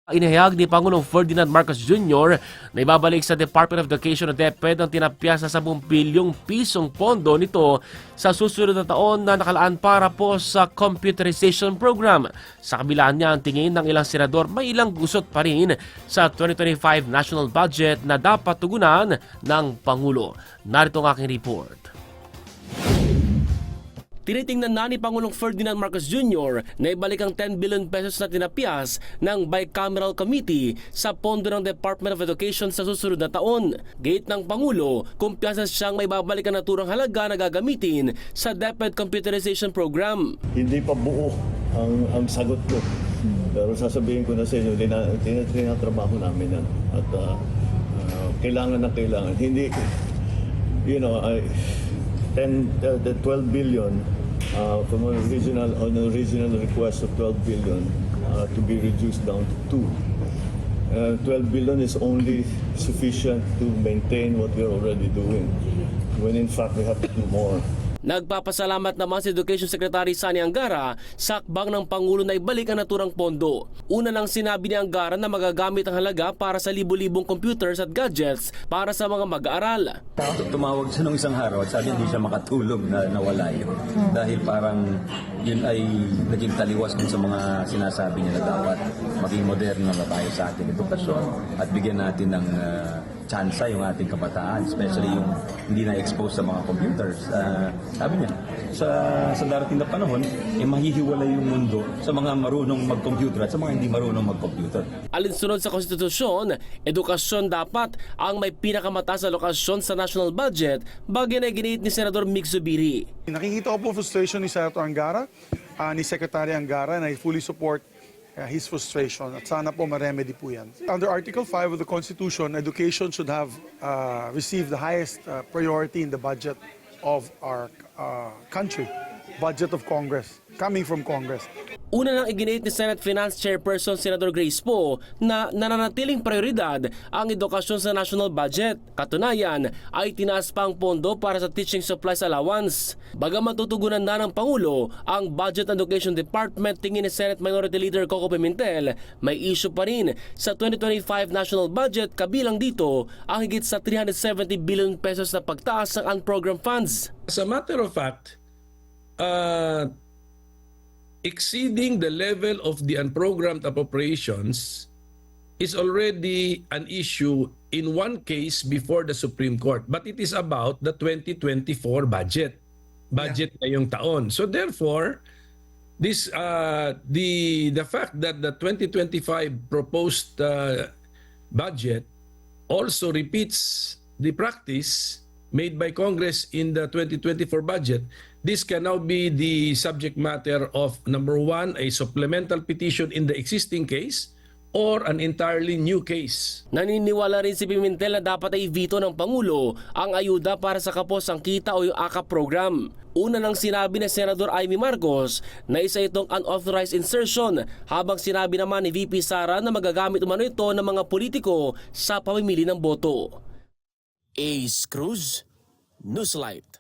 Inihayag ni Pangulong Ferdinand Marcos Jr. na ibabalik sa Department of Education o DepEd ang tinapyas sa 10 bilyong pisong pondo nito sa susunod na taon na nakalaan para po sa computerization program. Sa kabilaan niya ang tingin ng ilang senador may ilang gusot pa rin sa 2025 national budget na dapat tugunan ng Pangulo. Narito ang aking report. Tinitingnan na ni Pangulong Ferdinand Marcos Jr. na ibalik ang 10 billion pesos na tinapyas ng Bicameral Committee sa pondo ng Department of Education sa susunod na taon. Gate ng Pangulo, kumpiyansa siyang may babalik ang naturang halaga na gagamitin sa DepEd Computerization Program. Hindi pa buo ang sagot ko. Pero sasabihin ko na sa inyo, tinatrabaho namin yan. At kailangan na kailangan. Hindi, you know, 12 billion from an original request of 12 billion to be reduced down to 2. 12 billion is only sufficient to maintain what we're already doing, when in fact we have to do more. Nagpapasalamat naman si Education Secretary Sani Angara sa akbang ng Pangulo na ibalik ang naturang pondo. Una nang sinabi ni Angara na magagamit ang halaga para sa libo-libong computers at gadgets para sa mga mag-aaral. Tumawag siya nung isang araw at sabi hindi siya makatulog na nawala yun. Dahil parang yun ay naging taliwas dun sa mga sinasabi niya na dapat maging moderno na tayo sa ating edukasyon at bigyan natin ng tsansa yung ating kabataan, especially yung hindi na-expose sa mga computers. Sabi niya, sa darating na panahon, mahihiwalay yung mundo sa mga marunong mag-computer at sa mga hindi marunong mag-computer. Alinsunod sa konstitusyon, edukasyon dapat ang may pinakamataas na alokasyon sa national budget, bagay na giniit ni Senador Mig Zubiri. Nakikita ko po frustration ni Senator Angara, ni Secretary Angara, na I fully support his frustration at sana po ma-remedy po yan. Under Article 5 of the Constitution, education should have received the highest priority in the budget of our country, budget of Congress, coming from Congress. Una nang iginit ni Senate Finance Chairperson Senator Grace Poe na nananatiling prioridad ang edukasyon sa national budget. Katunayan ay tinaas pa ang pondo para sa teaching supplies allowance. Bagaman tutugunan na ng Pangulo ang Budget and Education Department, tingin ni Senate Minority Leader Coco Pimentel, may issue pa rin sa 2025 national budget, kabilang dito ang higit sa 370 billion pesos na pagtaas ng unprogrammed funds. As a matter of fact, exceeding the level of the unprogrammed appropriations is already an issue in one case before the Supreme Court. But it is about the 2024 budget ngayong taon. So therefore, this the fact that the 2025 proposed budget also repeats the practice made by Congress in the 2024 budget, this can now be the subject matter of, number one, a supplemental petition in the existing case or an entirely new case. Naniniwala rin si Pimentel na dapat ay veto ng Pangulo ang ayuda para sa kapos ang kita o yung AKAP program. Una nang sinabi ni Senador Amy Marcos na isa itong unauthorized insertion, habang sinabi naman ni VP Sara na magagamit umano ito ng mga politiko sa pamimili ng boto. Ace Cruz, Newslight.